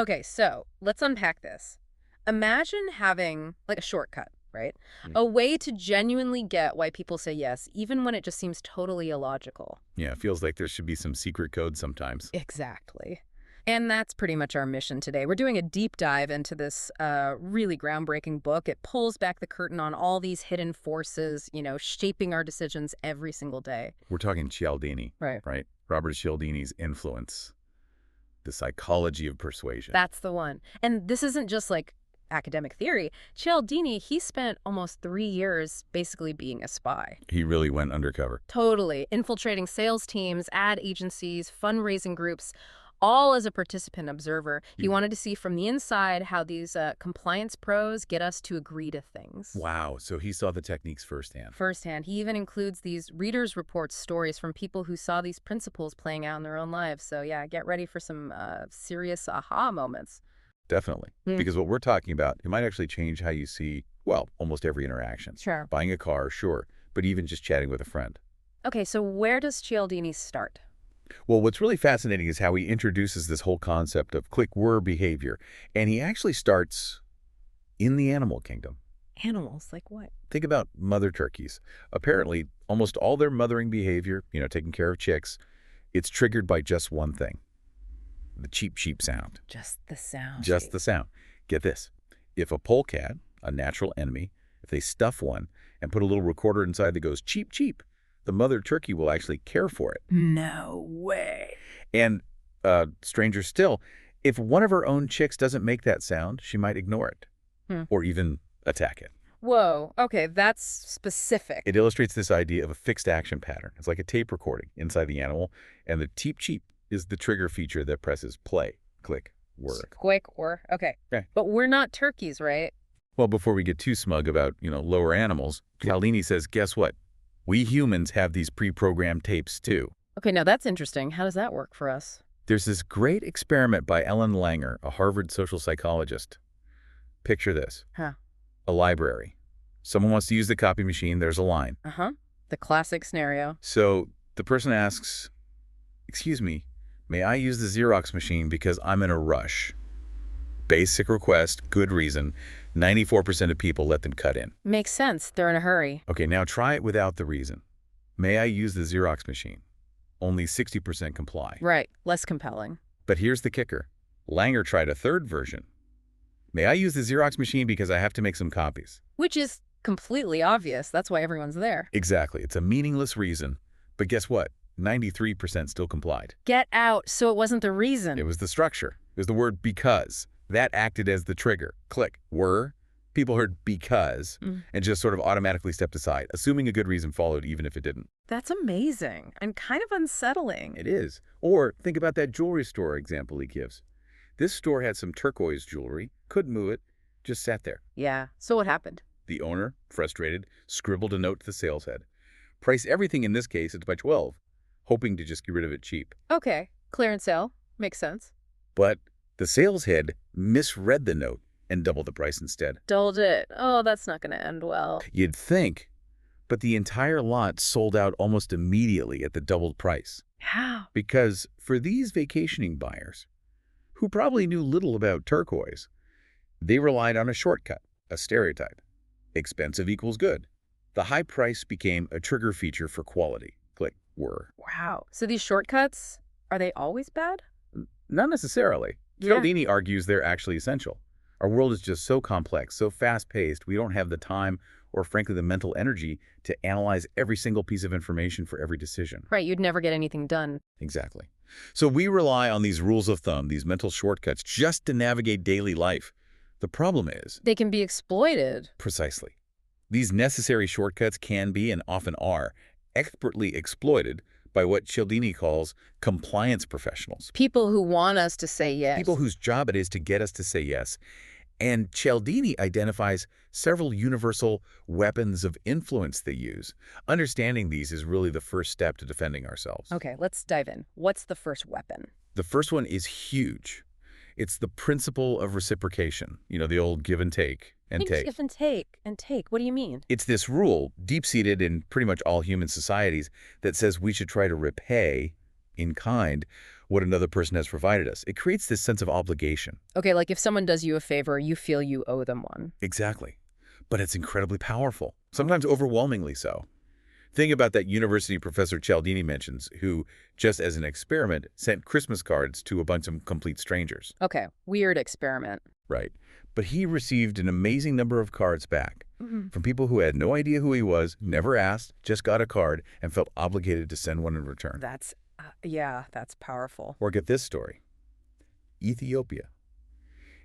Okay, so let's unpack this. Imagine having like a shortcut, right? Mm. A way to genuinely get why people say yes, even when it just seems totally illogical. Yeah, it feels like there should be some secret code sometimes. Exactly. And that's pretty much our mission today. We're doing a deep dive into this really groundbreaking book. It pulls back the curtain on all these hidden forces, shaping our decisions every single day. We're talking Cialdini, Right. right? Robert Cialdini's Influence, the psychology of persuasion. That's the one. And this isn't just like academic theory. Cialdini, he spent almost 3 years basically being a spy. He really went undercover. Totally. Infiltrating sales teams, ad agencies, fundraising groups, all as a participant observer. He wanted to see from the inside how these compliance pros get us to agree to things. Wow, so he saw the techniques firsthand. Firsthand. He even includes these readers' reports stories from people who saw these principles playing out in their own lives. So yeah, get ready for some serious aha moments. Definitely. Because what we're talking about, it might actually change how you see, well, almost every interaction. Sure. Buying a car, sure, but even just chatting with a friend. Okay, so where does Cialdini start? Well, what's really fascinating is how he introduces this whole concept of click-whirr behavior. And he actually starts in the animal kingdom. Animals, like what? Think about mother turkeys. Apparently, almost all their mothering behavior, taking care of chicks, it's triggered by just one thing. The cheep, cheep sound. Just the sound. Just the sound. Get this. If a polecat, a natural enemy, if they stuff one and put a little recorder inside that goes cheep, cheep, the mother turkey will actually care for it. No way. And stranger still, if one of her own chicks doesn't make that sound, she might ignore it or even attack it. Whoa, okay, that's specific. It illustrates this idea of a fixed action pattern. It's like a tape recording inside the animal, and the cheep, cheep is the trigger feature that presses play, click, whirr. Quick or okay. Okay. But we're not turkeys, right? Well, before we get too smug about, lower animals, Cialdini says, guess what? We humans have these pre-programmed tapes too. Okay, now that's interesting. How does that work for us? There's this great experiment by Ellen Langer, a Harvard social psychologist. Picture this. Huh. A library. Someone wants to use the copy machine. There's a line. Uh-huh. The classic scenario. So the person asks, excuse me, may I use the Xerox machine because I'm in a rush? Basic request, good reason. 94% of people let them cut in. Makes sense. They're in a hurry. Okay, now try it without the reason. May I use the Xerox machine? Only 60% comply. Right. Less compelling. But here's the kicker. Langer tried a third version. May I use the Xerox machine because I have to make some copies? Which is completely obvious. That's why everyone's there. Exactly. It's a meaningless reason. But guess what? 93% still complied. Get out. So it wasn't the reason. It was the structure. It was the word because. That acted as the trigger. Click. Whirr. People heard because and just sort of automatically stepped aside, assuming a good reason followed even if it didn't. That's amazing and kind of unsettling. It is. Or think about that jewelry store example he gives. This store had some turquoise jewelry, couldn't move it, just sat there. Yeah. So what happened? The owner, frustrated, scribbled a note to the sales head. Price everything in this case it's by 12, hoping to just get rid of it cheap. Okay. Clearance sale. Makes sense. But the sales head misread the note and doubled the price instead. Doubled it. Oh, that's not going to end well. You'd think, but the entire lot sold out almost immediately at the doubled price. How? Because for these vacationing buyers, who probably knew little about turquoise, they relied on a shortcut, a stereotype. Expensive equals good. The high price became a trigger feature for quality. Click, whirr. Wow. So these shortcuts, are they always bad? Not necessarily. Yeah. Cialdini argues they're actually essential. Our world is just so complex, so fast-paced, we don't have the time or, frankly, the mental energy to analyze every single piece of information for every decision. Right, you'd never get anything done. Exactly. So we rely on these rules of thumb, these mental shortcuts, just to navigate daily life. The problem is... They can be exploited. Precisely. These necessary shortcuts can be, and often are, expertly exploited by what Cialdini calls compliance professionals. People who want us to say yes. People whose job it is to get us to say yes. And Cialdini identifies several universal weapons of influence they use. Understanding these is really the first step to defending ourselves. Okay, let's dive in. What's the first weapon? The first one is huge. It's the principle of reciprocation. The old give and take and take. Give and take and take. What do you mean? It's this rule, deep-seated in pretty much all human societies, that says we should try to repay in kind what another person has provided us. It creates this sense of obligation. Okay, like if someone does you a favor, you feel you owe them one. Exactly. But it's incredibly powerful, sometimes overwhelmingly so. Think about that university professor Cialdini mentions, who, just as an experiment, sent Christmas cards to a bunch of complete strangers. Okay, weird experiment. Right. But he received an amazing number of cards back Mhm. from people who had no idea who he was, never asked, just got a card, and felt obligated to send one in return. Yeah, that's powerful. Or get this story. Ethiopia.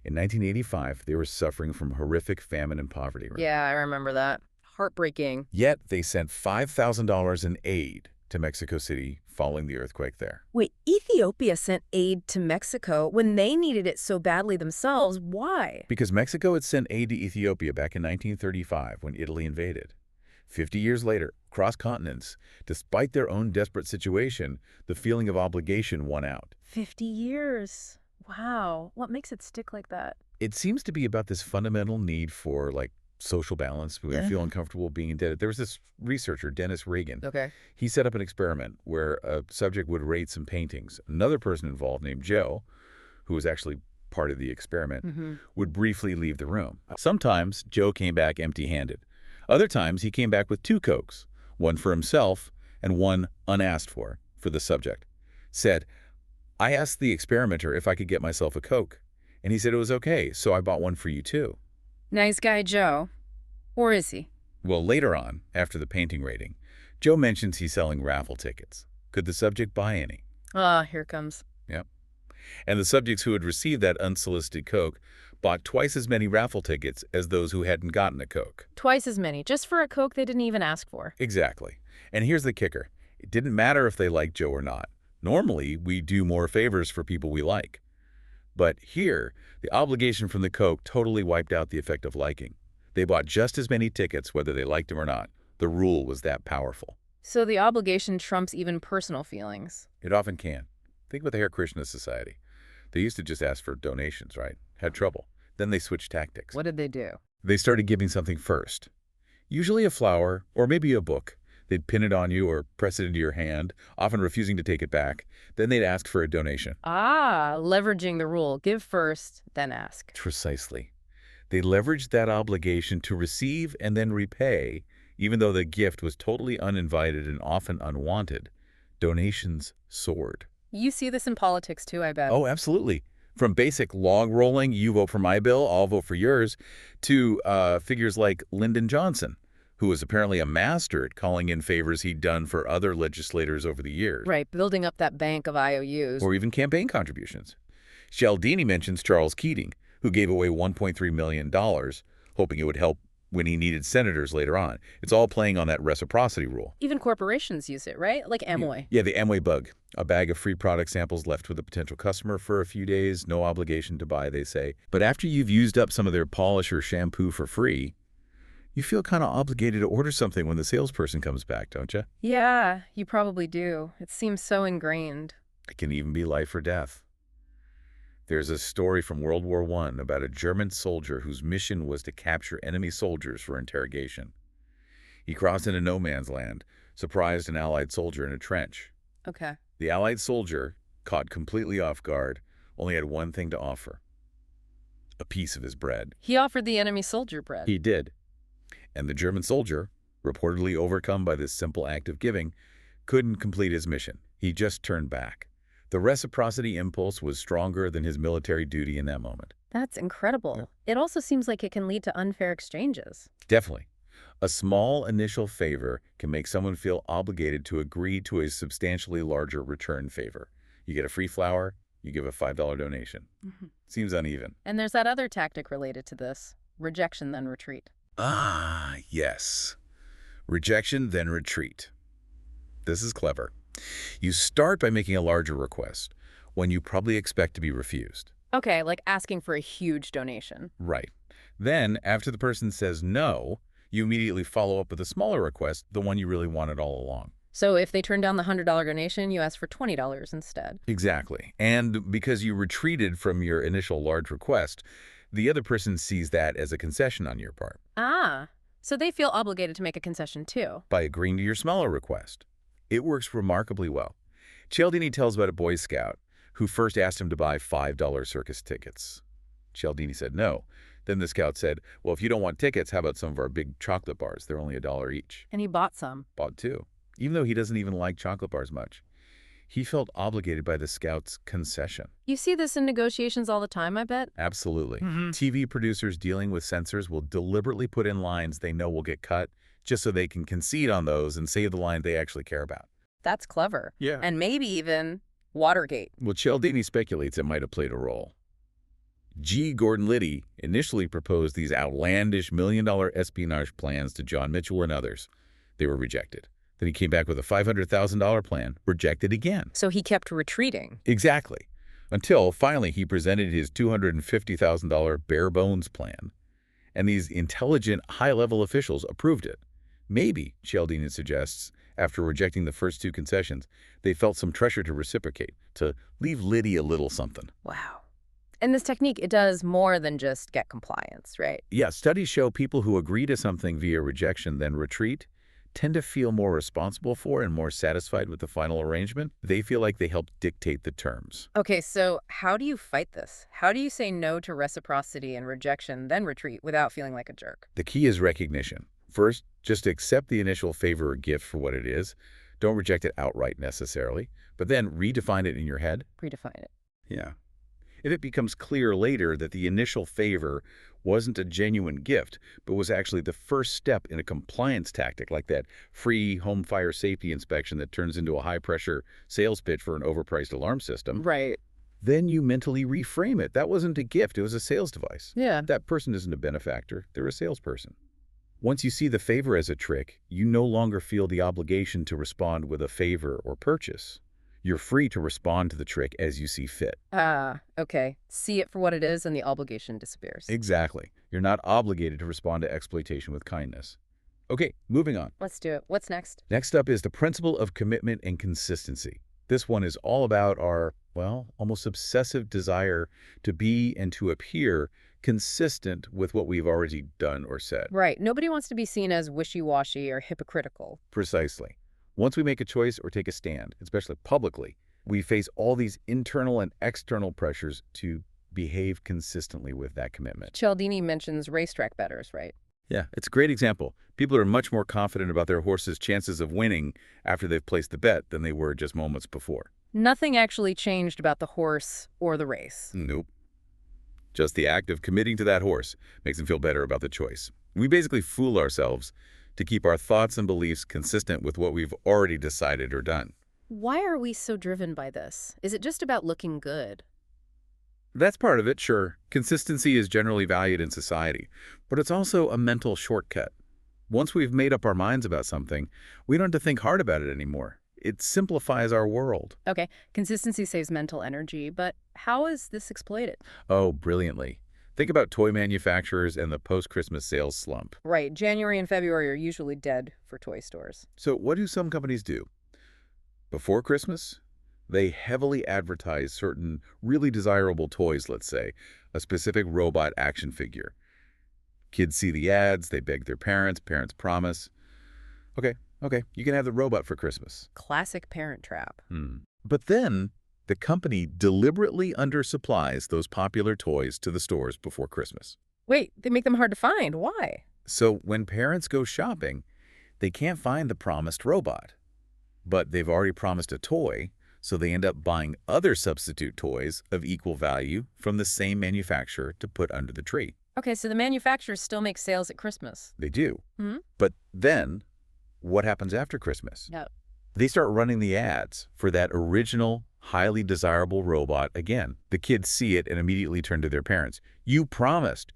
In 1985, they were suffering from horrific famine and poverty. Right? Yeah, I remember that. Heartbreaking. Yet they sent $5,000 in aid to Mexico City following the earthquake there. Wait, Ethiopia sent aid to Mexico when they needed it so badly themselves. Why? Because Mexico had sent aid to Ethiopia back in 1935 when Italy invaded. 50 years later, across continents, despite their own desperate situation, the feeling of obligation won out. 50 years. Wow. What makes it stick like that? It seems to be about this fundamental need for, social balance. We feel uncomfortable being indebted. There was this researcher, Dennis Reagan. Okay. He set up an experiment where a subject would rate some paintings. Another person involved, named Joe, who was actually part of the experiment, would briefly leave the room. Sometimes Joe came back empty-handed. Other times he came back with 2 Cokes, one for himself and one unasked for the subject. Said, I asked the experimenter if I could get myself a Coke, and he said it was okay, so I bought one for you too. Nice guy, Joe. Or is he? Well, later on, after the painting rating, Joe mentions he's selling raffle tickets. Could the subject buy any? Ah, here comes. Yep. And the subjects who had received that unsolicited Coke bought twice as many raffle tickets as those who hadn't gotten a Coke. Twice as many, just for a Coke they didn't even ask for. Exactly. And here's the kicker. It didn't matter if they liked Joe or not. Normally, we do more favors for people we like. But here, the obligation from the Coke totally wiped out the effect of liking. They bought just as many tickets whether they liked him or not. The rule was that powerful. So the obligation trumps even personal feelings. It often can. Think about the Hare Krishna Society. They used to just ask for donations, right? Had trouble. Then they switched tactics. What did they do? They started giving something first. Usually a flower or maybe a book. They'd pin it on you or press it into your hand, often refusing to take it back. Then they'd ask for a donation. Ah, leveraging the rule. Give first, then ask. Precisely. They leveraged that obligation to receive and then repay, even though the gift was totally uninvited and often unwanted. Donations soared. You see this in politics too, I bet. Oh, absolutely. From basic log rolling, you vote for my bill, I'll vote for yours, to figures like Lyndon Johnson, who was apparently a master at calling in favors he'd done for other legislators over the years. Right, building up that bank of IOUs. Or even campaign contributions. Cialdini mentions Charles Keating, who gave away $1.3 million, hoping it would help when he needed senators later on. It's all playing on that reciprocity rule. Even corporations use it, right? Like Amway. Yeah, the Amway bug. A bag of free product samples left with a potential customer for a few days, no obligation to buy, they say. But after you've used up some of their polish or shampoo for free, you feel kind of obligated to order something when the salesperson comes back, don't you? Yeah, you probably do. It seems so ingrained. It can even be life or death. There's a story from World War I about a German soldier whose mission was to capture enemy soldiers for interrogation. He crossed into no man's land, surprised an Allied soldier in a trench. Okay. The Allied soldier, caught completely off guard, only had one thing to offer: a piece of his bread. He offered the enemy soldier bread. He did. And the German soldier, reportedly overcome by this simple act of giving, couldn't complete his mission. He just turned back. The reciprocity impulse was stronger than his military duty in that moment. That's incredible. It also seems like it can lead to unfair exchanges. Definitely. A small initial favor can make someone feel obligated to agree to a substantially larger return favor. You get a free flower, you give a $5 donation. Seems uneven. And there's that other tactic related to this. Rejection, then retreat. Ah, yes. Rejection, then retreat. This is clever. You start by making a larger request, one you probably expect to be refused. Okay, like asking for a huge donation. Right. Then, after the person says no, you immediately follow up with a smaller request, the one you really wanted all along. So if they turn down the $100 donation, you ask for $20 instead. Exactly. And because you retreated from your initial large request, the other person sees that as a concession on your part. Ah, so they feel obligated to make a concession too. By agreeing to your smaller request. It works remarkably well. Cialdini tells about a Boy Scout who first asked him to buy $5 circus tickets. Cialdini said no. Then the scout said, well, if you don't want tickets, how about some of our big chocolate bars? They're only $1 each. And he bought some. Bought two, even though he doesn't even like chocolate bars much. He felt obligated by the scout's concession. You see this in negotiations all the time, I bet? Absolutely. TV producers dealing with censors will deliberately put in lines they know will get cut just so they can concede on those and save the line they actually care about. That's clever. Yeah. And maybe even Watergate. Well, Cialdini speculates it might have played a role. G. Gordon Liddy initially proposed these outlandish million-dollar espionage plans to John Mitchell and others. They were rejected. Then he came back with a $500,000 plan, rejected again. So he kept retreating. Exactly. Until finally he presented his $250,000 bare-bones plan. And these intelligent, high-level officials approved it. Maybe, Cialdini suggests, after rejecting the first two concessions, they felt some pressure to reciprocate, to leave Liddy a little something. Wow. And this technique, it does more than just get compliance, right? Yeah, studies show people who agree to something via rejection then retreat tend to feel more responsible for and more satisfied with the final arrangement. They feel like they helped dictate the terms. Okay, so how do you fight this? How do you say no to reciprocity and rejection, then retreat without feeling like a jerk? The key is recognition. First, just accept the initial favor or gift for what it is. Don't reject it outright necessarily, but then redefine it in your head. Redefine it. Yeah. If it becomes clear later that the initial favor wasn't a genuine gift, but was actually the first step in a compliance tactic like that free home fire safety inspection that turns into a high-pressure sales pitch for an overpriced alarm system, Right. then you mentally reframe it. That wasn't a gift, it was a sales device. Yeah. That person isn't a benefactor, they're a salesperson. Once you see the favor as a trick, you no longer feel the obligation to respond with a favor or purchase. You're free to respond to the trick as you see fit. Okay. See it for what it is and the obligation disappears. Exactly. You're not obligated to respond to exploitation with kindness. Okay, moving on. Let's do it. What's next? Next up is the principle of commitment and consistency. This one is all about our, well, almost obsessive desire to be and to appear consistent with what we've already done or said. Right. Nobody wants to be seen as wishy-washy or hypocritical. Precisely. Once we make a choice or take a stand, especially publicly, we face all these internal and external pressures to behave consistently with that commitment. Cialdini mentions racetrack bettors, right? Yeah, it's a great example. People are much more confident about their horse's chances of winning after they've placed the bet than they were just moments before. Nothing actually changed about the horse or the race. Nope. Just the act of committing to that horse makes them feel better about the choice. We basically fool ourselves to keep our thoughts and beliefs consistent with what we've already decided or done. Why are we so driven by this? Is it just about looking good? That's part of it, sure. Consistency is generally valued in society, but it's also a mental shortcut. Once we've made up our minds about something, we don't have to think hard about it anymore. It simplifies our world. Okay, consistency saves mental energy, but how is this exploited? Oh, brilliantly. Think about toy manufacturers and the post-Christmas sales slump. Right, January and February are usually dead for toy stores. So what do some companies do? Before Christmas, they heavily advertise certain really desirable toys, let's say, a specific robot action figure. Kids see the ads, they beg their parents, parents promise. Okay, you can have the robot for Christmas. Classic parent trap. But then the company deliberately undersupplies those popular toys to the stores before Christmas. Wait, they make them hard to find. Why? So when parents go shopping, they can't find the promised robot. But they've already promised a toy, so they end up buying other substitute toys of equal value from the same manufacturer to put under the tree. Okay, so the manufacturers still make sales at Christmas. They do. Hmm? But then, what happens after Christmas? No. They start running the ads for that original, highly desirable robot again. The kids see it and immediately turn to their parents. You promised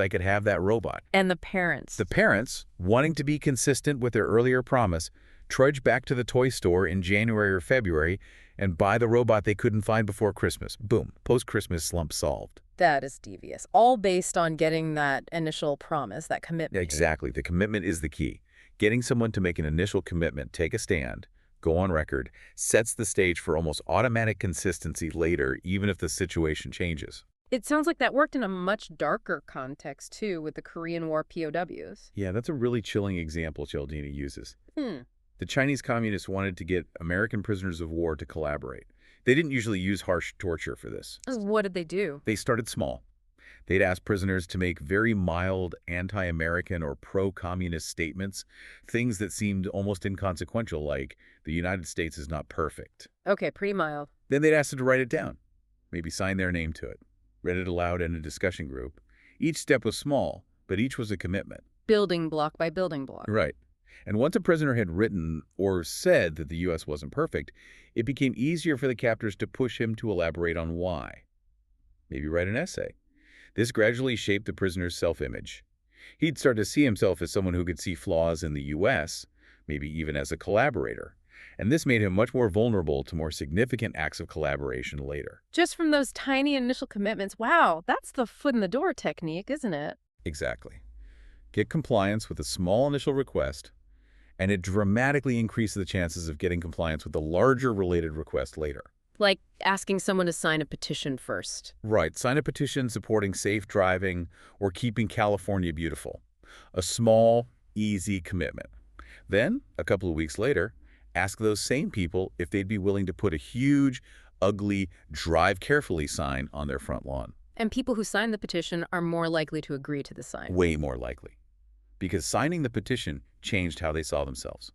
I could have that robot. And the parents. The parents, wanting to be consistent with their earlier promise, trudge back to the toy store in January or February and buy the robot they couldn't find before Christmas. Boom, post-Christmas slump solved. That is devious. All based on getting that initial promise, that commitment. Exactly. The commitment is the key. Getting someone to make an initial commitment, take a stand, go on record, sets the stage for almost automatic consistency later, even if the situation changes. It sounds like that worked in a much darker context, too, with the Korean War POWs. Yeah, that's a really chilling example Cialdini uses. Hmm. The Chinese communists wanted to get American prisoners of war to collaborate. They didn't usually use harsh torture for this. What did they do? They started small. They'd ask prisoners to make very mild anti-American or pro-communist statements, things that seemed almost inconsequential, like the United States is not perfect. Okay, pretty mild. Then they'd ask them to write it down, maybe sign their name to it, read it aloud in a discussion group. Each step was small, but each was a commitment. Building block by building block. Right. And once a prisoner had written or said that the U.S. wasn't perfect, it became easier for the captors to push him to elaborate on why. Maybe write an essay. This gradually shaped the prisoner's self-image. He'd start to see himself as someone who could see flaws in the U.S., maybe even as a collaborator. And this made him much more vulnerable to more significant acts of collaboration later. Just from those tiny initial commitments. Wow, that's the foot in the door technique, isn't it? Exactly. Get compliance with a small initial request, and it dramatically increases the chances of getting compliance with a larger related request later. Like asking someone to sign a petition first. Right. Sign a petition supporting safe driving or keeping California beautiful. A small, easy commitment. Then, a couple of weeks later, ask those same people if they'd be willing to put a huge, ugly, drive carefully sign on their front lawn. And people who sign the petition are more likely to agree to the sign. Way more likely. Because signing the petition changed how they saw themselves.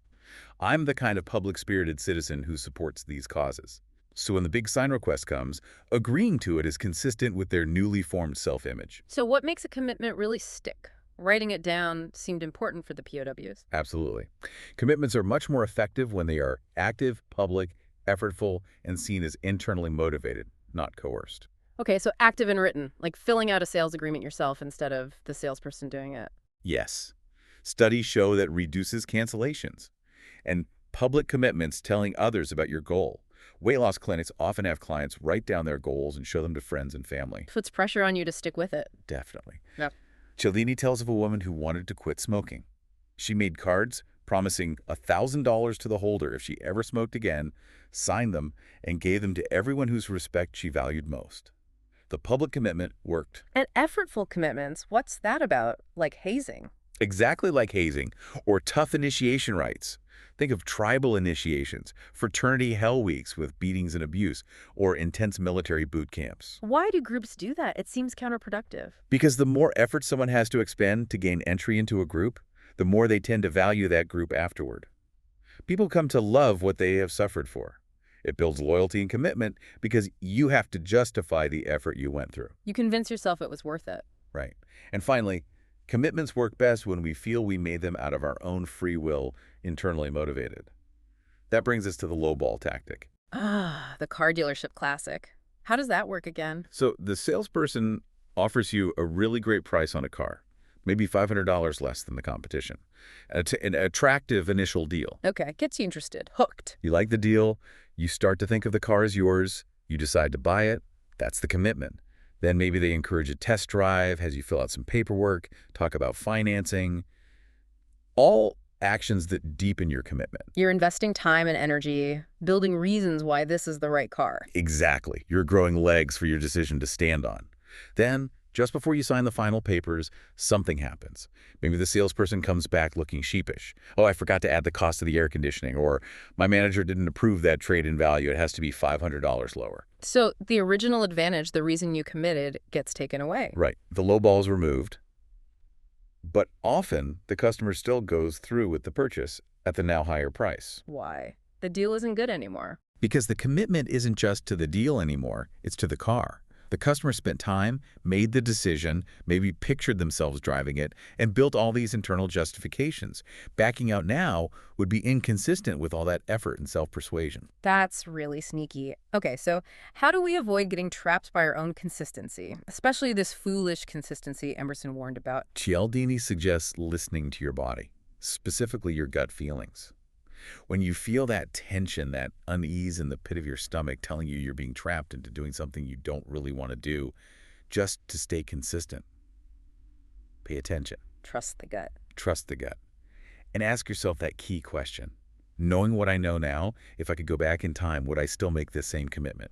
I'm the kind of public-spirited citizen who supports these causes. So when the big sign request comes, agreeing to it is consistent with their newly formed self-image. So what makes a commitment really stick? Writing it down seemed important for the POWs. Absolutely. Commitments are much more effective when they are active, public, effortful, and seen as internally motivated, not coerced. Okay, so active and written, like filling out a sales agreement yourself instead of the salesperson doing it. Yes. Studies show that reduces cancellations. And public commitments telling others about your goal. Weight loss clinics often have clients write down their goals and show them to friends and family. Puts pressure on you to stick with it. Definitely. Yep. Cialdini tells of a woman who wanted to quit smoking. She made cards promising $1,000 to the holder if she ever smoked again, signed them, and gave them to everyone whose respect she valued most. The public commitment worked. And effortful commitments, what's that about? Like hazing? Exactly like hazing or tough initiation rites. Think of tribal initiations, fraternity hell weeks with beatings and abuse, or intense military boot camps. Why do groups do that? It seems counterproductive. Because the more effort someone has to expend to gain entry into a group, the more they tend to value that group afterward. People come to love what they have suffered for. It builds loyalty and commitment because you have to justify the effort you went through. You convince yourself it was worth it. Right. And finally, commitments work best when we feel we made them out of our own free will, internally motivated. That brings us to the lowball tactic. Ah, the car dealership classic. How does that work again? So the salesperson offers you a really great price on a car, maybe $500 less than the competition. An attractive initial deal. Okay, gets you interested. Hooked. You like the deal, you start to think of the car as yours, you decide to buy it, that's the commitment. Then maybe they encourage a test drive, has you fill out some paperwork, talk about financing. All actions that deepen your commitment. You're investing time and energy, building reasons why this is the right car. Exactly. You're growing legs for your decision to stand on. Then, just before you sign the final papers, something happens. Maybe the salesperson comes back looking sheepish. Oh, I forgot to add the cost of the air conditioning, or my manager didn't approve that trade-in value. It has to be $500 lower. So the original advantage, the reason you committed, gets taken away. Right. The low ball is removed. But often, the customer still goes through with the purchase at the now higher price. Why? The deal isn't good anymore. Because the commitment isn't just to the deal anymore, it's to the car. The customer spent time, made the decision, maybe pictured themselves driving it, and built all these internal justifications. Backing out now would be inconsistent with all that effort and self-persuasion. That's really sneaky. Okay, so how do we avoid getting trapped by our own consistency, especially this foolish consistency Emerson warned about? Cialdini suggests listening to your body, specifically your gut feelings. When you feel that tension, that unease in the pit of your stomach telling you you're being trapped into doing something you don't really want to do, just to stay consistent, pay attention. Trust the gut. Trust the gut. And ask yourself that key question. Knowing what I know now, if I could go back in time, would I still make this same commitment?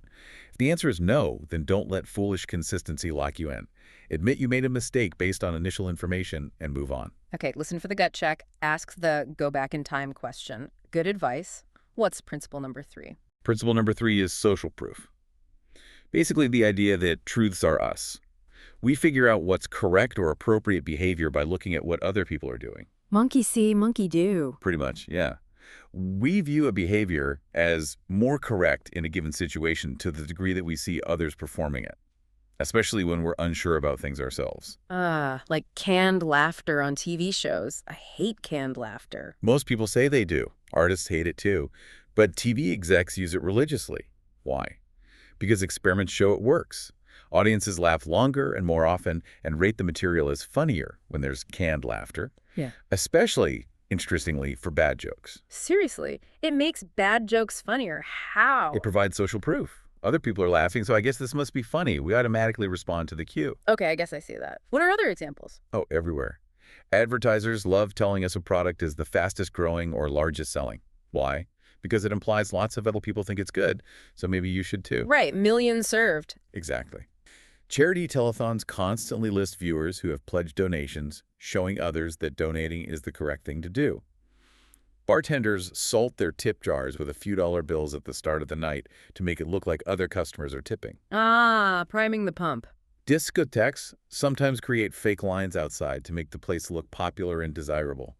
If the answer is no, then don't let foolish consistency lock you in. Admit you made a mistake based on initial information and move on. Okay, listen for the gut check. Ask the go back in time question. Good advice. What's principle number 3? Principle number 3 is social proof. Basically the idea that truths are us. We figure out what's correct or appropriate behavior by looking at what other people are doing. Monkey see, monkey do. Pretty much, yeah. We view a behavior as more correct in a given situation to the degree that we see others performing it, especially when we're unsure about things ourselves. Like canned laughter on TV shows. I hate canned laughter. Most people say they do. Artists hate it too. But TV execs use it religiously. Why? Because experiments show it works. Audiences laugh longer and more often and rate the material as funnier when there's canned laughter. Yeah. Especially, interestingly, for bad jokes. Seriously, it makes bad jokes funnier. How? It provides social proof. Other people are laughing, so I guess this must be funny. We automatically respond to the cue. Okay, I guess I see that. What are other examples? Oh, everywhere. Advertisers love telling us a product is the fastest growing or largest selling. Why? Because it implies lots of other people think it's good, so maybe you should too. Right, millions served. Exactly. Charity telethons constantly list viewers who have pledged donations, showing others that donating is the correct thing to do. Bartenders salt their tip jars with a few dollar bills at the start of the night to make it look like other customers are tipping. Priming the pump. Discotheques sometimes create fake lines outside to make the place look popular and desirable.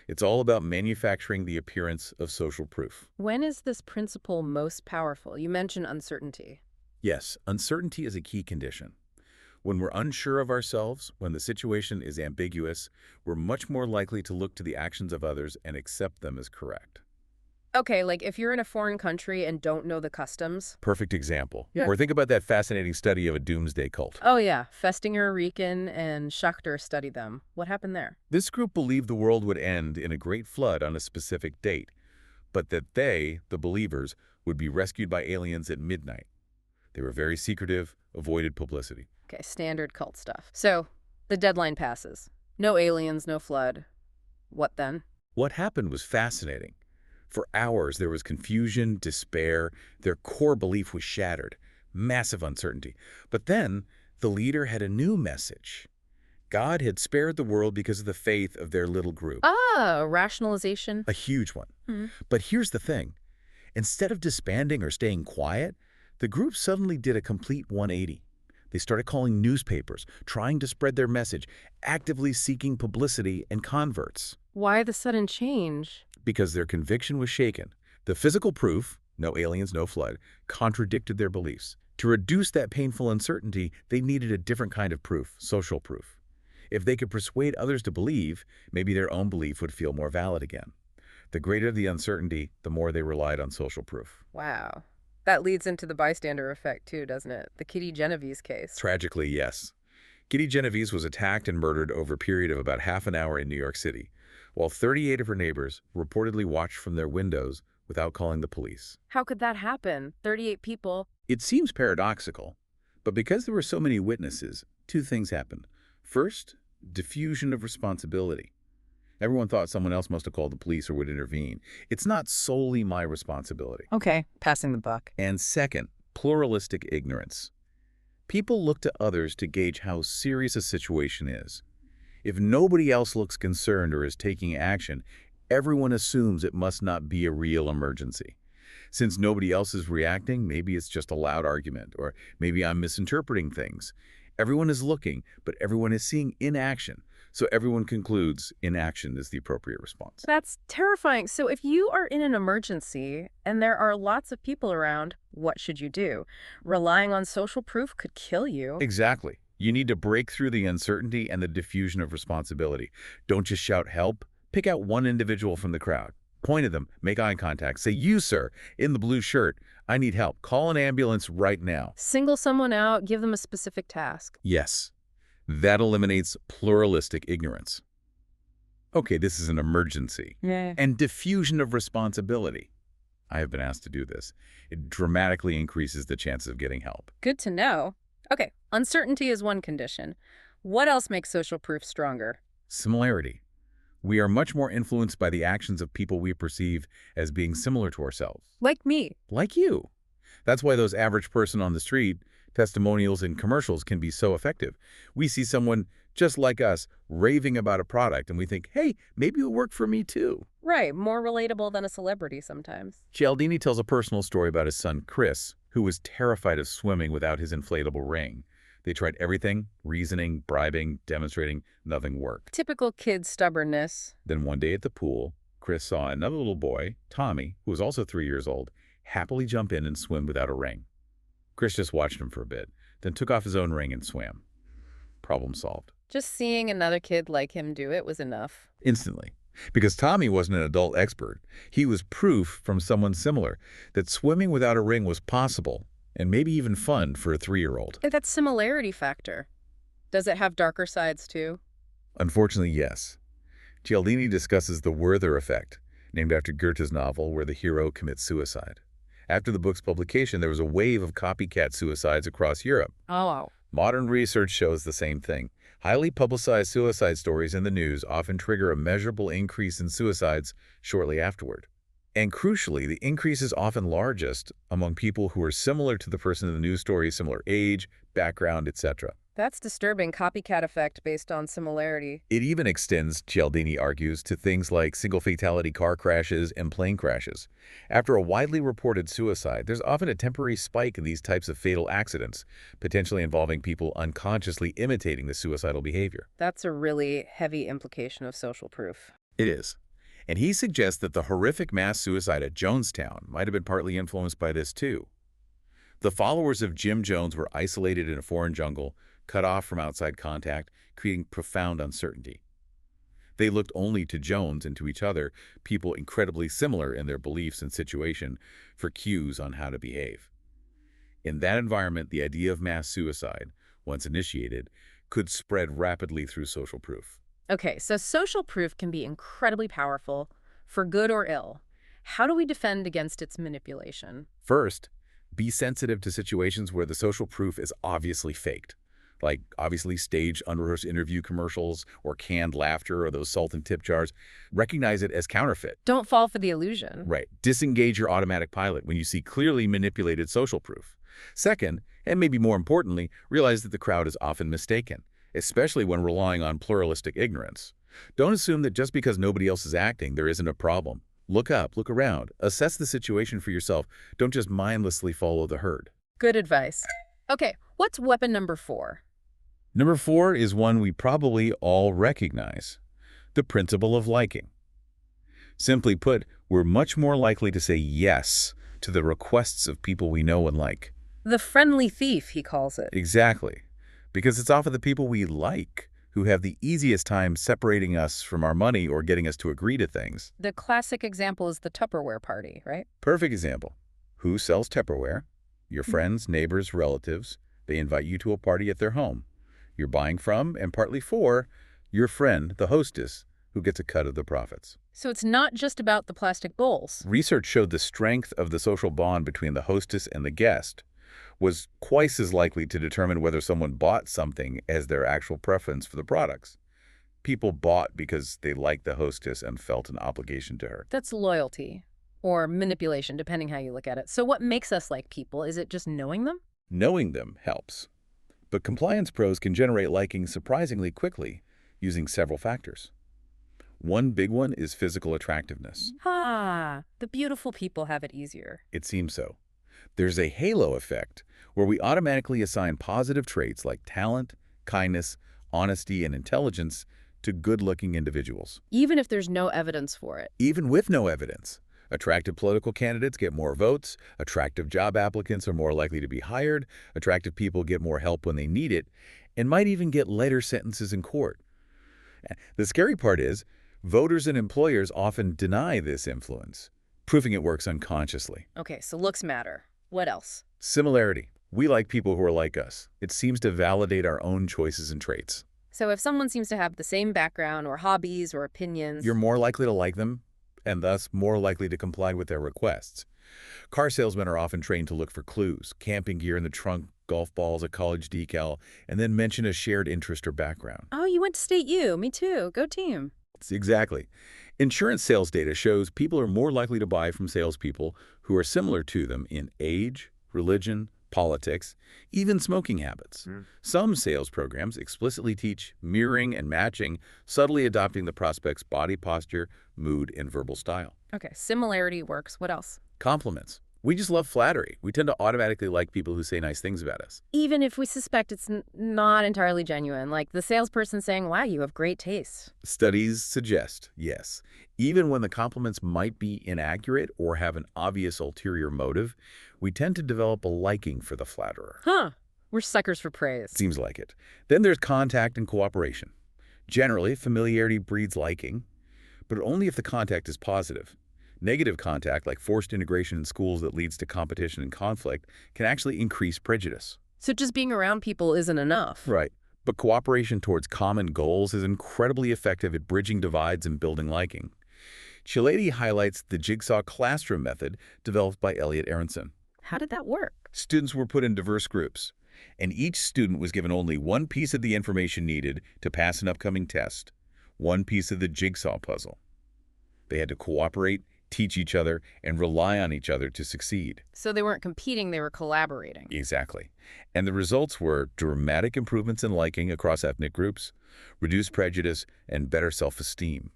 It's all about manufacturing the appearance of social proof. When is this principle most powerful? You mentioned uncertainty. Yes, uncertainty is a key condition. When we're unsure of ourselves, when the situation is ambiguous, we're much more likely to look to the actions of others and accept them as correct. Okay, like if you're in a foreign country and don't know the customs. Perfect example. Yeah. Or think about that fascinating study of a doomsday cult. Oh yeah, Festinger, Riken, and Schachter studied them. What happened there? This group believed the world would end in a great flood on a specific date, but that they, the believers, would be rescued by aliens at midnight. They were very secretive, avoided publicity. Okay, standard cult stuff. So, the deadline passes. No aliens, no flood. What then? What happened was fascinating. For hours, there was confusion, despair. Their core belief was shattered. Massive uncertainty. But then, the leader had a new message. God had spared the world because of the faith of their little group. Rationalization. A huge one. But here's the thing. Instead of disbanding or staying quiet, the group suddenly did a complete 180. They started calling newspapers, trying to spread their message, actively seeking publicity and converts. Why the sudden change? Because their conviction was shaken. The physical proof, no aliens, no flood, contradicted their beliefs. To reduce that painful uncertainty, they needed a different kind of proof, social proof. If they could persuade others to believe, maybe their own belief would feel more valid again. The greater the uncertainty, the more they relied on social proof. Wow. That leads into the bystander effect too, doesn't it? The Kitty Genovese case. Tragically, yes. Kitty Genovese was attacked and murdered over a period of about half an hour in New York City, while 38 of her neighbors reportedly watched from their windows without calling the police. How could that happen? 38 people. It seems paradoxical, but because there were so many witnesses, two things happened. First, diffusion of responsibility. Everyone thought someone else must have called the police or would intervene. It's not solely my responsibility. Okay, passing the buck. And second, pluralistic ignorance. People look to others to gauge how serious a situation is. If nobody else looks concerned or is taking action, everyone assumes it must not be a real emergency. Since nobody else is reacting, maybe it's just a loud argument, or maybe I'm misinterpreting things. Everyone is looking, but everyone is seeing inaction. So everyone concludes inaction is the appropriate response. That's terrifying. So if you are in an emergency and there are lots of people around, what should you do? Relying on social proof could kill you. Exactly. You need to break through the uncertainty and the diffusion of responsibility. Don't just shout help. Pick out one individual from the crowd. Point at them, make eye contact. Say, you, sir, in the blue shirt, I need help. Call an ambulance right now. Single someone out, give them a specific task. Yes. That eliminates pluralistic ignorance. Okay, this is an emergency. Yeah. And diffusion of responsibility. I have been asked to do this. It dramatically increases the chances of getting help. Good to know. Okay, uncertainty is one condition. What else makes social proof stronger? Similarity. We are much more influenced by the actions of people we perceive as being similar to ourselves. Like me. Like you. That's why those average person on the street testimonials and commercials can be so effective. We see someone just like us, raving about a product, and we think, hey, maybe it'll work for me too. Right, more relatable than a celebrity sometimes. Cialdini tells a personal story about his son, Chris, who was terrified of swimming without his inflatable ring. They tried everything, reasoning, bribing, demonstrating, nothing worked. Typical kid stubbornness. Then one day at the pool, Chris saw another little boy, Tommy, who was also 3 years old, happily jump in and swim without a ring. Chris just watched him for a bit, then took off his own ring and swam. Problem solved. Just seeing another kid like him do it was enough. Instantly. Because Tommy wasn't an adult expert. He was proof from someone similar that swimming without a ring was possible and maybe even fun for a 3-year-old. And that similarity factor. Does it have darker sides too? Unfortunately, yes. Cialdini discusses the whirr effect, named after Goethe's novel where the hero commits suicide. After the book's publication, there was a wave of copycat suicides across Europe. Oh, wow. Modern research shows the same thing. Highly publicized suicide stories in the news often trigger a measurable increase in suicides shortly afterward. And crucially, the increase is often largest among people who are similar to the person in the news story, similar age, background, etc. That's disturbing copycat effect based on similarity. It even extends, Cialdini argues, to things like single-fatality car crashes and plane crashes. After a widely reported suicide, there's often a temporary spike in these types of fatal accidents, potentially involving people unconsciously imitating the suicidal behavior. That's a really heavy implication of social proof. It is. And he suggests that the horrific mass suicide at Jonestown might have been partly influenced by this too. The followers of Jim Jones were isolated in a foreign jungle, cut off from outside contact, creating profound uncertainty. They looked only to Jones and to each other, people incredibly similar in their beliefs and situation, for cues on how to behave. In that environment, the idea of mass suicide, once initiated, could spread rapidly through social proof. Okay, so social proof can be incredibly powerful, for good or ill. How do we defend against its manipulation? First, be sensitive to situations where the social proof is obviously faked, like obviously staged, unrehearsed interview commercials or canned laughter or those salt and tip jars. Recognize it as counterfeit. Don't fall for the illusion. Right. Disengage your automatic pilot when you see clearly manipulated social proof. Second, and maybe more importantly, realize that the crowd is often mistaken, especially when relying on pluralistic ignorance. Don't assume that just because nobody else is acting, there isn't a problem. Look up, look around, assess the situation for yourself. Don't just mindlessly follow the herd. Good advice. Okay, what's weapon number 4? Number 4 is one we probably all recognize, the principle of liking. Simply put, we're much more likely to say yes to the requests of people we know and like. The friendly thief, he calls it. Exactly. Because it's often the people we like who have the easiest time separating us from our money or getting us to agree to things. The classic example is the Tupperware party, right? Perfect example. Who sells Tupperware? Your friends, neighbors, relatives. They invite you to a party at their home. You're buying from, and partly for, your friend, the hostess, who gets a cut of the profits. So it's not just about the plastic bowls. Research showed the strength of the social bond between the hostess and the guest was twice as likely to determine whether someone bought something as their actual preference for the products. People bought because they liked the hostess and felt an obligation to her. That's loyalty, or manipulation, depending how you look at it. So what makes us like people? Is it just knowing them? Knowing them helps. But compliance pros can generate liking surprisingly quickly using several factors. One big one is physical attractiveness. The beautiful people have it easier. It seems so. There's a halo effect where we automatically assign positive traits like talent, kindness, honesty, and intelligence to good-looking individuals. Even if there's no evidence for it. Even with no evidence. Attractive political candidates get more votes, attractive job applicants are more likely to be hired, attractive people get more help when they need it, and might even get lighter sentences in court. The scary part is, voters and employers often deny this influence, proving it works unconsciously. Okay, so looks matter. What else? Similarity. We like people who are like us. It seems to validate our own choices and traits. So if someone seems to have the same background or hobbies or opinions... You're more likely to like them, and thus more likely to comply with their requests. Car salesmen are often trained to look for clues, camping gear in the trunk, golf balls, a college decal, and then mention a shared interest or background. Oh, you went to State U. Me too. Go team. Exactly. Insurance sales data shows people are more likely to buy from salespeople who are similar to them in age, religion, politics, even smoking habits. Some sales programs explicitly teach mirroring and matching, subtly adopting the prospect's body posture, mood, and verbal style. Okay, similarity works. What else? Compliments. We just love flattery. We tend to automatically like people who say nice things about us. Even if we suspect it's not entirely genuine, like the salesperson saying, wow, you have great taste. Studies suggest, yes, even when the compliments might be inaccurate or have an obvious ulterior motive, we tend to develop a liking for the flatterer. Huh. We're suckers for praise. Seems like it. Then there's contact and cooperation. Generally, familiarity breeds liking, but only if the contact is positive. Negative contact, like forced integration in schools that leads to competition and conflict, can actually increase prejudice. So just being around people isn't enough. Right. But cooperation towards common goals is incredibly effective at bridging divides and building liking. Cialdini highlights the jigsaw classroom method developed by Elliot Aronson. How did that work? Students were put in diverse groups, and each student was given only one piece of the information needed to pass an upcoming test, one piece of the jigsaw puzzle. They had to cooperate, teach each other, and rely on each other to succeed. So they weren't competing, they were collaborating. Exactly. And the results were dramatic improvements in liking across ethnic groups, reduced prejudice, and better self-esteem.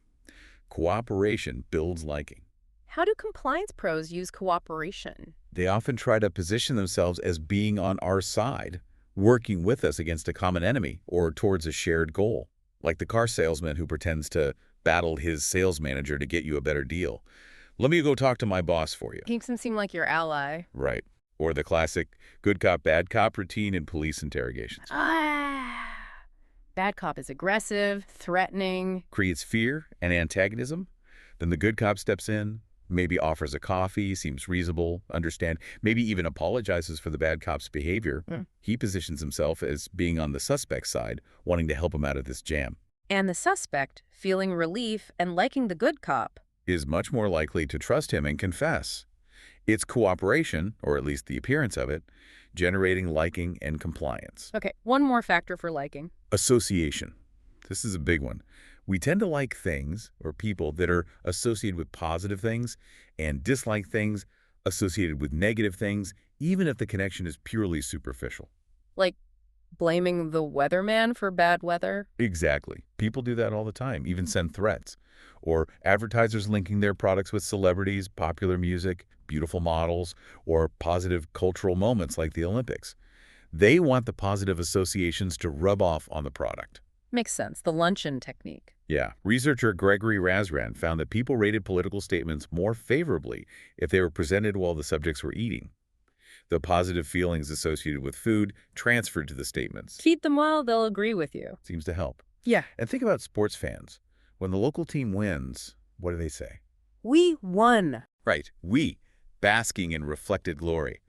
Cooperation builds liking. How do compliance pros use cooperation? They often try to position themselves as being on our side, working with us against a common enemy or towards a shared goal, like the car salesman who pretends to battle his sales manager to get you a better deal. Let me go talk to my boss for you. Makes him seem like your ally. Right. Or the classic good cop, bad cop routine in police interrogations. Bad cop is aggressive, threatening. Creates fear and antagonism. Then the good cop steps in, maybe offers a coffee, seems reasonable, understand, maybe even apologizes for the bad cop's behavior. He positions himself as being on the suspect's side, wanting to help him out of this jam. And the suspect, feeling relief and liking the good cop, is much more likely to trust him and confess. It's cooperation, or at least the appearance of it, generating liking and compliance. Okay, one more factor for liking. Association. This is a big one. We tend to like things or people that are associated with positive things and dislike things associated with negative things, even if the connection is purely superficial. Like blaming the weatherman for bad weather? Exactly. People do that all the time, even send threats. Or advertisers linking their products with celebrities, popular music, beautiful models, or positive cultural moments like the Olympics. They want the positive associations to rub off on the product. Makes sense. The luncheon technique. Yeah. Researcher Gregory Razran found that people rated political statements more favorably if they were presented while the subjects were eating. The positive feelings associated with food transferred to the statements. Feed them well, they'll agree with you. Seems to help. Yeah. And think about sports fans. When the local team wins, what do they say? We won. Right. We, basking in reflected glory.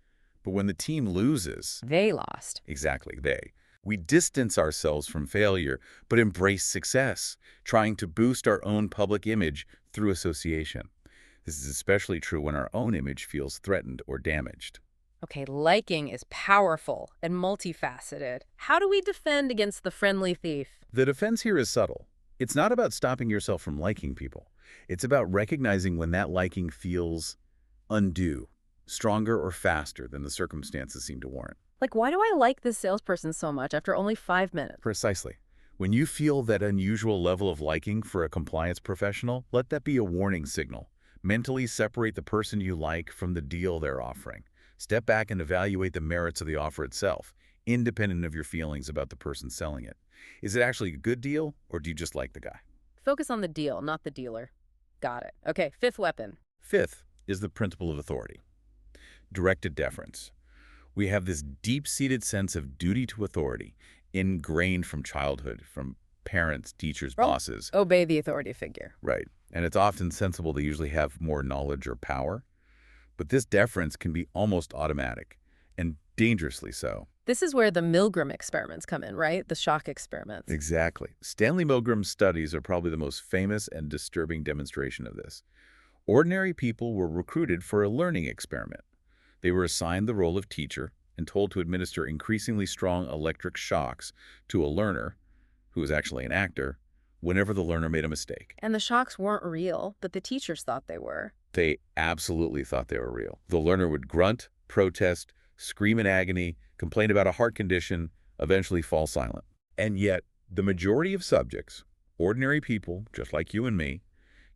But when the team loses... They lost. Exactly, they. We distance ourselves from failure, but embrace success, trying to boost our own public image through association. This is especially true when our own image feels threatened or damaged. Okay, liking is powerful and multifaceted. How do we defend against the friendly thief? The defense here is subtle. It's not about stopping yourself from liking people. It's about recognizing when that liking feels undue, stronger or faster than the circumstances seem to warrant. Like, why do I like this salesperson so much after only 5 minutes? Precisely. When you feel that unusual level of liking for a compliance professional, let that be a warning signal. Mentally separate the person you like from the deal they're offering. Step back and evaluate the merits of the offer itself, independent of your feelings about the person selling it. Is it actually a good deal, or do you just like the guy? Focus on the deal, not the dealer. Got it. Okay, fifth weapon. Fifth is the principle of authority. Directed deference. We have this deep-seated sense of duty to authority, ingrained from childhood, from parents, teachers, bosses. Obey the authority figure. Right. And it's often sensible to usually have more knowledge or power. But this deference can be almost automatic, and dangerously so. This is where the Milgram experiments come in, right? The shock experiments. Exactly. Stanley Milgram's studies are probably the most famous and disturbing demonstration of this. Ordinary people were recruited for a learning experiment. They were assigned the role of teacher and told to administer increasingly strong electric shocks to a learner, who was actually an actor, whenever the learner made a mistake. And the shocks weren't real, but the teachers thought they were. They absolutely thought they were real. The learner would grunt, protest, scream in agony, complain about a heart condition, eventually fall silent. And yet, the majority of subjects, ordinary people just like you and me,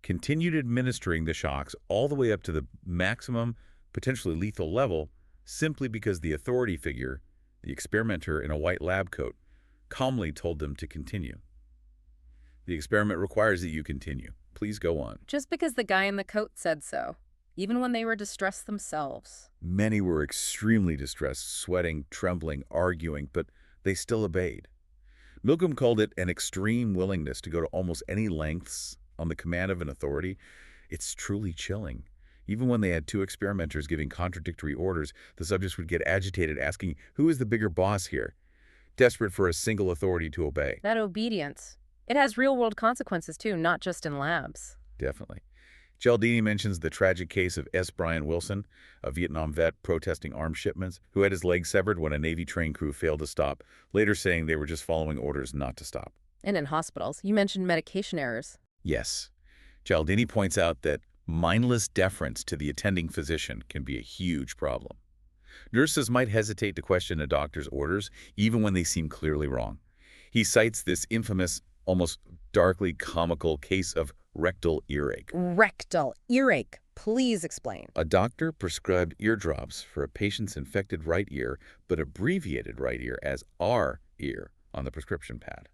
continued administering the shocks all the way up to the maximum, potentially lethal level, simply because the authority figure, the experimenter in a white lab coat, calmly told them to continue. The experiment requires that you continue. Please go on. Just because the guy in the coat said so, even when they were distressed themselves. Many were extremely distressed, sweating, trembling, arguing, but they still obeyed. Milgram called it an extreme willingness to go to almost any lengths on the command of an authority. It's truly chilling. Even when they had two experimenters giving contradictory orders, the subjects would get agitated, asking, who is the bigger boss here? Desperate for a single authority to obey. That obedience. It has real-world consequences, too, not just in labs. Definitely. Cialdini mentions the tragic case of S. Brian Wilson, a Vietnam vet protesting arms shipments, who had his leg severed when a Navy train crew failed to stop, later saying they were just following orders not to stop. And in hospitals, you mentioned medication errors. Yes. Cialdini points out that mindless deference to the attending physician can be a huge problem. Nurses might hesitate to question a doctor's orders, even when they seem clearly wrong. He cites this infamous, almost darkly comical case of rectal earache. Rectal earache. Please explain. A doctor prescribed eardrops for a patient's infected right ear, but abbreviated right ear as R ear on the prescription pad.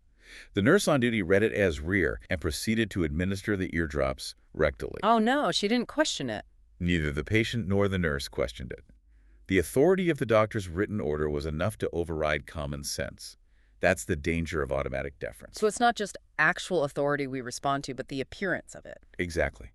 The nurse on duty read it as rear and proceeded to administer the eardrops rectally. Oh no, she didn't question it. Neither the patient nor the nurse questioned it. The authority of the doctor's written order was enough to override common sense. That's the danger of automatic deference. So it's not just actual authority we respond to, but the appearance of it. Exactly.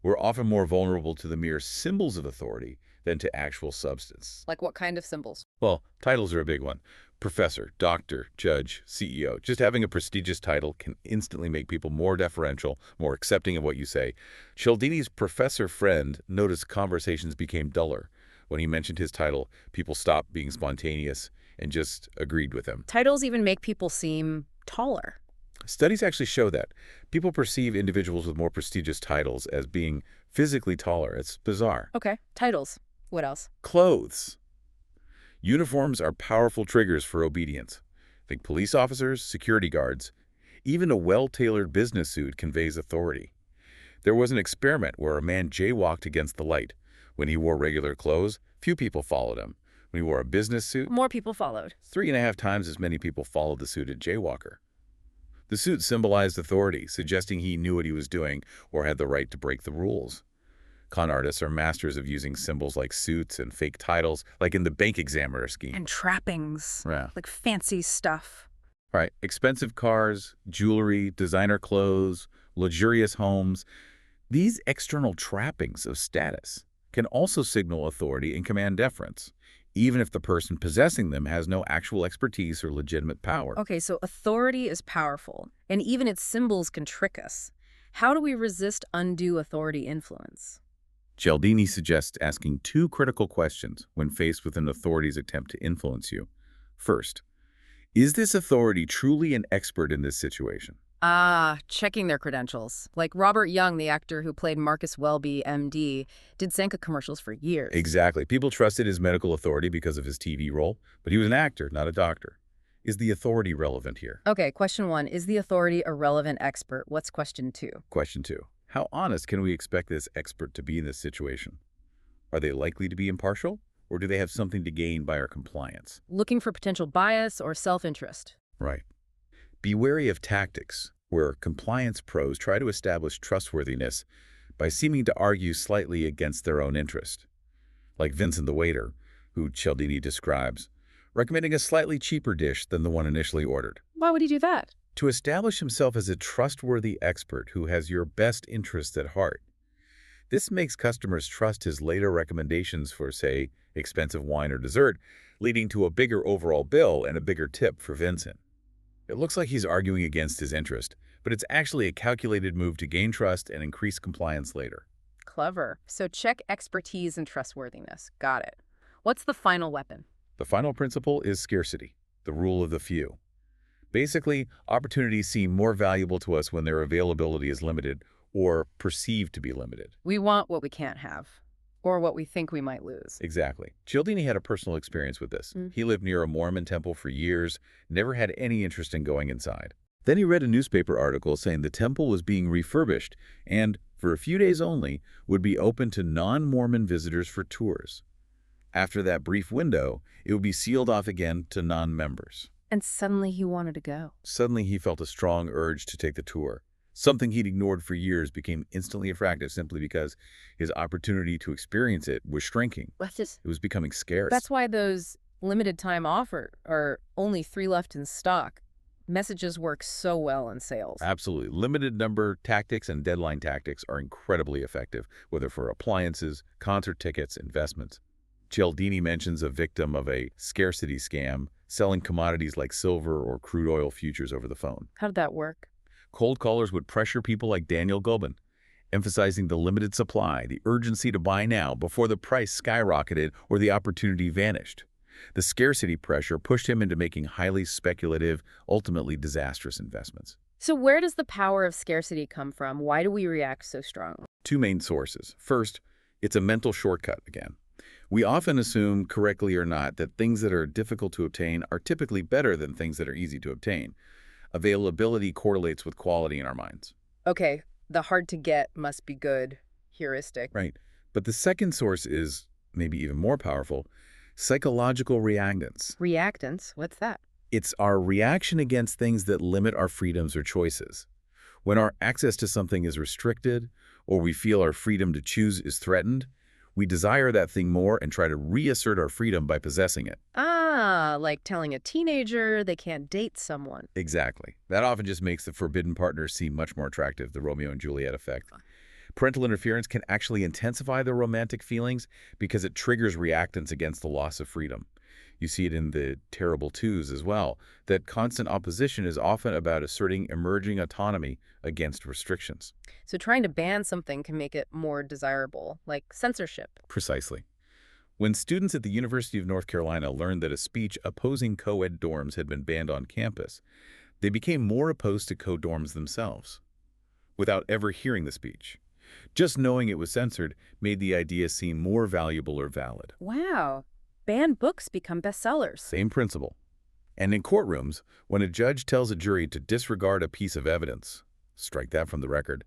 We're often more vulnerable to the mere symbols of authority than to actual substance. Like what kind of symbols? Well, titles are a big one. Professor, doctor, judge, CEO. Just having a prestigious title can instantly make people more deferential, more accepting of what you say. Cialdini's professor friend noticed conversations became duller. When he mentioned his title, people stopped being spontaneous and just agreed with him. Titles even make people seem taller. Studies actually show that. People perceive individuals with more prestigious titles as being physically taller. It's bizarre. Okay, titles. What else? Clothes. Uniforms are powerful triggers for obedience. Think police officers, security guards. Even a well-tailored business suit conveys authority. There was an experiment where a man jaywalked against the light. When he wore regular clothes, few people followed him. When he wore a business suit, More people followed. 3.5 times as many people followed the suited jaywalker. The suit symbolized authority, suggesting he knew what he was doing or had the right to break the rules. Con artists are masters of using symbols like suits and fake titles, like in the bank examiner scheme. And trappings. Yeah. Like fancy stuff. Right. Expensive cars, jewelry, designer clothes, luxurious homes. These external trappings of status can also signal authority and command deference, even if the person possessing them has no actual expertise or legitimate power. Okay, so authority is powerful, and even its symbols can trick us. How do we resist undue authority influence? Cialdini suggests asking 2 critical questions when faced with an authority's attempt to influence you. First, is this authority truly an expert in this situation? Checking their credentials. Like Robert Young, the actor who played Marcus Welby, MD, did Sanka commercials for years. Exactly. People trusted his medical authority because of his TV role, but he was an actor, not a doctor. Is the authority relevant here? Okay, question 1. Is the authority a relevant expert? What's question 2? Question 2. How honest can we expect this expert to be in this situation? Are they likely to be impartial, or do they have something to gain by our compliance? Looking for potential bias or self-interest? Right. Be wary of tactics where compliance pros try to establish trustworthiness by seeming to argue slightly against their own interest. Like Vincent the waiter, who Cialdini describes, recommending a slightly cheaper dish than the one initially ordered. Why would he do that? To establish himself as a trustworthy expert who has your best interests at heart. This makes customers trust his later recommendations for, say, expensive wine or dessert, leading to a bigger overall bill and a bigger tip for Vincent. It looks like he's arguing against his interest, but it's actually a calculated move to gain trust and increase compliance later. Clever. So check expertise and trustworthiness. Got it. What's the final weapon? The final principle is scarcity, the rule of the few. Basically, opportunities seem more valuable to us when their availability is limited or perceived to be limited. We want what we can't have. Or what we think we might lose. Exactly. Cialdini had a personal experience with this. Mm. He lived near a Mormon temple for years, never had any interest in going inside. Then he read a newspaper article saying the temple was being refurbished and, for a few days only, would be open to non-Mormon visitors for tours. After that brief window, it would be sealed off again to non-members. And suddenly he wanted to go. Suddenly he felt a strong urge to take the tour. Something he'd ignored for years became instantly attractive simply because his opportunity to experience it was shrinking. It was becoming scarce. That's why those limited time offer are only 3 left in stock. Messages work so well in sales. Absolutely. Limited number tactics and deadline tactics are incredibly effective, whether for appliances, concert tickets, investments. Cialdini mentions a victim of a scarcity scam, selling commodities like silver or crude oil futures over the phone. How did that work? Cold callers would pressure people like Daniel Gobin, emphasizing the limited supply, the urgency to buy now before the price skyrocketed or the opportunity vanished. The scarcity pressure pushed him into making highly speculative, ultimately disastrous investments. So where does the power of scarcity come from? Why do we react so strongly? 2 main sources. First, it's a mental shortcut again. We often assume, correctly or not, that things that are difficult to obtain are typically better than things that are easy to obtain. Availability correlates with quality in our minds. Okay, the hard to get must be good heuristic. Right. But the second source is, maybe even more powerful, psychological reactance. Reactance? What's that? It's our reaction against things that limit our freedoms or choices. When our access to something is restricted, or we feel our freedom to choose is threatened, we desire that thing more and try to reassert our freedom by possessing it. Ah, like telling a teenager they can't date someone. Exactly. That often just makes the forbidden partner seem much more attractive, the Romeo and Juliet effect. Parental interference can actually intensify the romantic feelings because it triggers reactance against the loss of freedom. You see it in the Terrible Twos as well, that constant opposition is often about asserting emerging autonomy against restrictions. So trying to ban something can make it more desirable, like censorship. Precisely. When students at the University of North Carolina learned that a speech opposing co-ed dorms had been banned on campus, they became more opposed to co-dorms themselves, without ever hearing the speech. Just knowing it was censored made the idea seem more valuable or valid. Wow. Banned books become bestsellers. Same principle. And in courtrooms, when a judge tells a jury to disregard a piece of evidence, strike that from the record,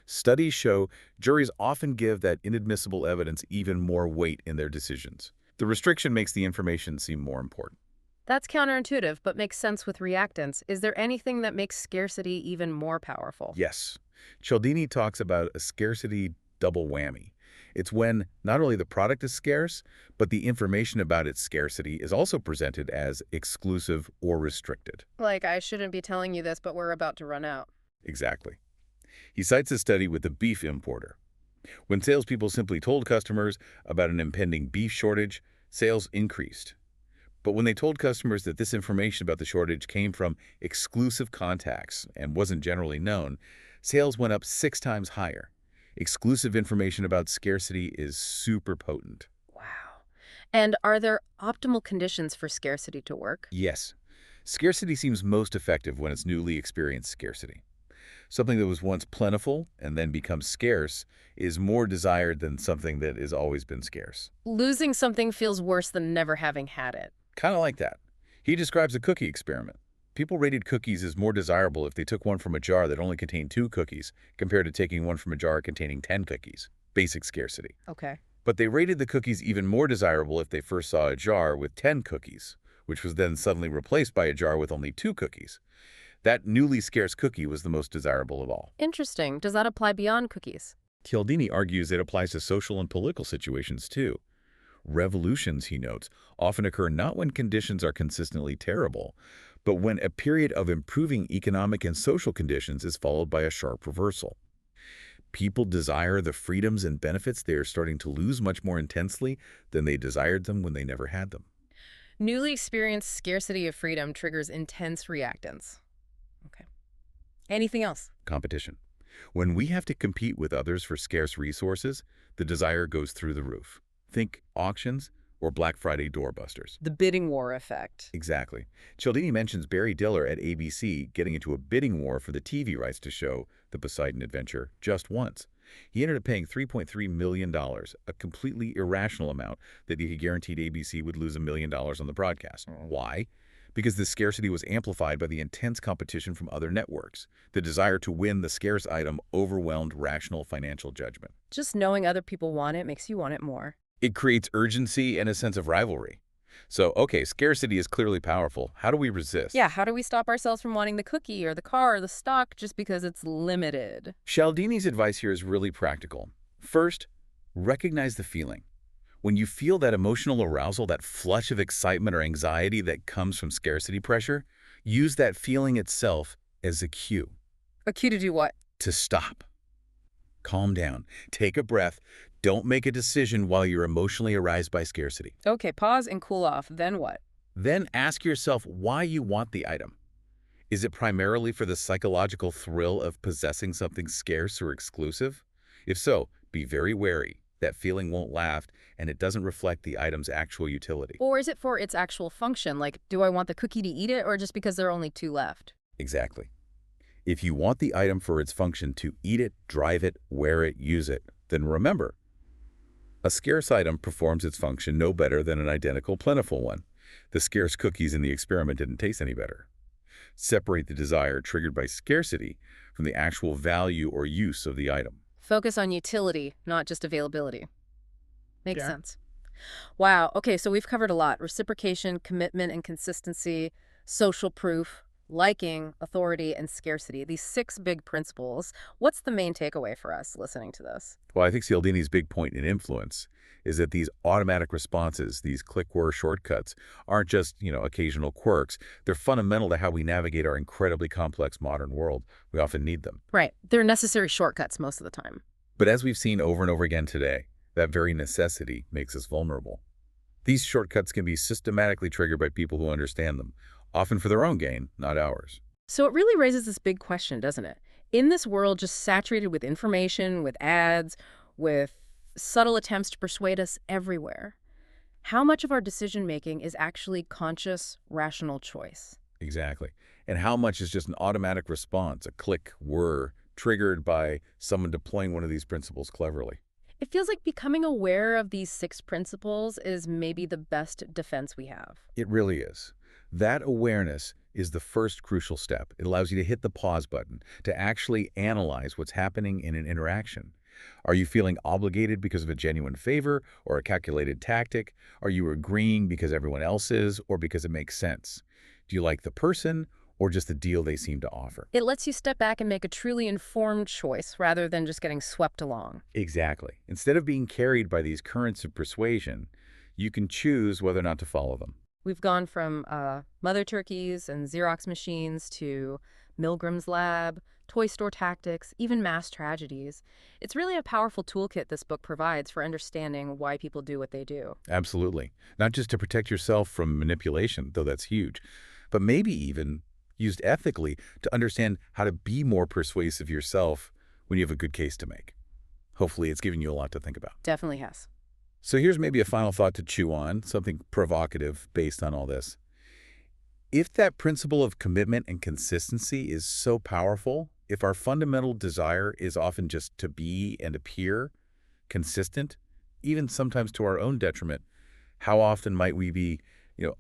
studies show juries often give that inadmissible evidence even more weight in their decisions. The restriction makes the information seem more important. That's counterintuitive, but makes sense with reactance. Is there anything that makes scarcity even more powerful? Yes. Cialdini talks about a scarcity double whammy. It's when not only the product is scarce, but the information about its scarcity is also presented as exclusive or restricted. Like, I shouldn't be telling you this, but we're about to run out. Exactly. He cites a study with a beef importer. When salespeople simply told customers about an impending beef shortage, sales increased. But when they told customers that this information about the shortage came from exclusive contacts and wasn't generally known, sales went up 6 times higher. Exclusive information about scarcity is super potent. Wow. And are there optimal conditions for scarcity to work? Yes. Scarcity seems most effective when it's newly experienced scarcity. Something that was once plentiful and then becomes scarce is more desired than something that has always been scarce. Losing something feels worse than never having had it. Kind of like that. He describes a cookie experiment. People rated cookies as more desirable if they took one from a jar that only contained 2 cookies compared to taking one from a jar containing 10 cookies. Basic scarcity. Okay. But they rated the cookies even more desirable if they first saw a jar with 10 cookies, which was then suddenly replaced by a jar with only 2 cookies. That newly scarce cookie was the most desirable of all. Interesting. Does that apply beyond cookies? Cialdini argues it applies to social and political situations too. Revolutions, he notes, often occur not when conditions are consistently terrible, but when a period of improving economic and social conditions is followed by a sharp reversal. People desire the freedoms and benefits they are starting to lose much more intensely than they desired them when they never had them. Newly experienced scarcity of freedom triggers intense reactance. Okay. Anything else? Competition. When we have to compete with others for scarce resources, the desire goes through the roof. Think auctions or Black Friday doorbusters. The bidding war effect. Exactly. Cialdini mentions Barry Diller at ABC getting into a bidding war for the TV rights to show The Poseidon Adventure just once. He ended up paying $3.3 million, a completely irrational amount that he guaranteed ABC would lose $1 million on the broadcast. Why? Because the scarcity was amplified by the intense competition from other networks. The desire to win the scarce item overwhelmed rational financial judgment. Just knowing other people want it makes you want it more. It creates urgency and a sense of rivalry. So, okay, scarcity is clearly powerful. How do we resist? Yeah, how do we stop ourselves from wanting the cookie or the car or the stock just because it's limited? Cialdini's advice here is really practical. First, recognize the feeling. When you feel that emotional arousal, that flush of excitement or anxiety that comes from scarcity pressure, use that feeling itself as a cue A cue to do what? to stop. Calm down. Take a breath. Don't make a decision while you're emotionally aroused by scarcity. Okay, pause and cool off. Then what? Then ask yourself why you want the item. Is it primarily for the psychological thrill of possessing something scarce or exclusive? If so, be very wary. That feeling won't last, and it doesn't reflect the item's actual utility. Or is it for its actual function? Like, do I want the cookie to eat it or just because there are only 2 left? Exactly. If you want the item for its function to eat it, drive it, wear it, use it, then remember, a scarce item performs its function no better than an identical plentiful one. The scarce cookies in the experiment didn't taste any better. Separate the desire triggered by scarcity from the actual value or use of the item. Focus on utility, not just availability. Makes Yeah. sense. Wow. Okay, so we've covered a lot. Reciprocation, commitment and consistency, social proof, liking, authority, and scarcity. These 6 big principles. What's the main takeaway for us listening to this? Well, I think Cialdini's big point in influence is that these automatic responses, these click-whirr shortcuts, aren't just, occasional quirks. They're fundamental to how we navigate our incredibly complex modern world. We often need them. Right. They're necessary shortcuts most of the time. But as we've seen over and over again today, that very necessity makes us vulnerable. These shortcuts can be systematically triggered by people who understand them, often for their own gain, not ours. So it really raises this big question, doesn't it? In this world just saturated with information, with ads, with subtle attempts to persuade us everywhere, how much of our decision-making is actually conscious, rational choice? Exactly. And how much is just an automatic response, a click, whir, triggered by someone deploying one of these principles cleverly? It feels like becoming aware of these 6 principles is maybe the best defense we have. It really is. That awareness is the first crucial step. It allows you to hit the pause button, to actually analyze what's happening in an interaction. Are you feeling obligated because of a genuine favor or a calculated tactic? Are you agreeing because everyone else is or because it makes sense? Do you like the person or just the deal they seem to offer? It lets you step back and make a truly informed choice rather than just getting swept along. Exactly. Instead of being carried by these currents of persuasion, you can choose whether or not to follow them. We've gone from mother turkeys and Xerox machines to Milgram's lab, toy store tactics, even mass tragedies. It's really a powerful toolkit this book provides for understanding why people do what they do. Absolutely. Not just to protect yourself from manipulation, though that's huge, but maybe even used ethically to understand how to be more persuasive yourself when you have a good case to make. Hopefully it's given you a lot to think about. Definitely has. So here's maybe a final thought to chew on, something provocative based on all this. If that principle of commitment and consistency is so powerful, if our fundamental desire is often just to be and appear consistent, even sometimes to our own detriment, how often might we be,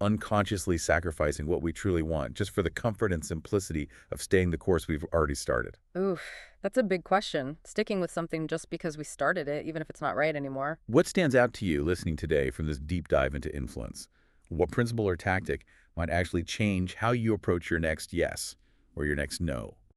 unconsciously sacrificing what we truly want just for the comfort and simplicity of staying the course we've already started? Oof, that's a big question. Sticking with something just because we started it, even if it's not right anymore. What stands out to you listening today from this deep dive into influence? What principle or tactic might actually change how you approach your next yes or your next no?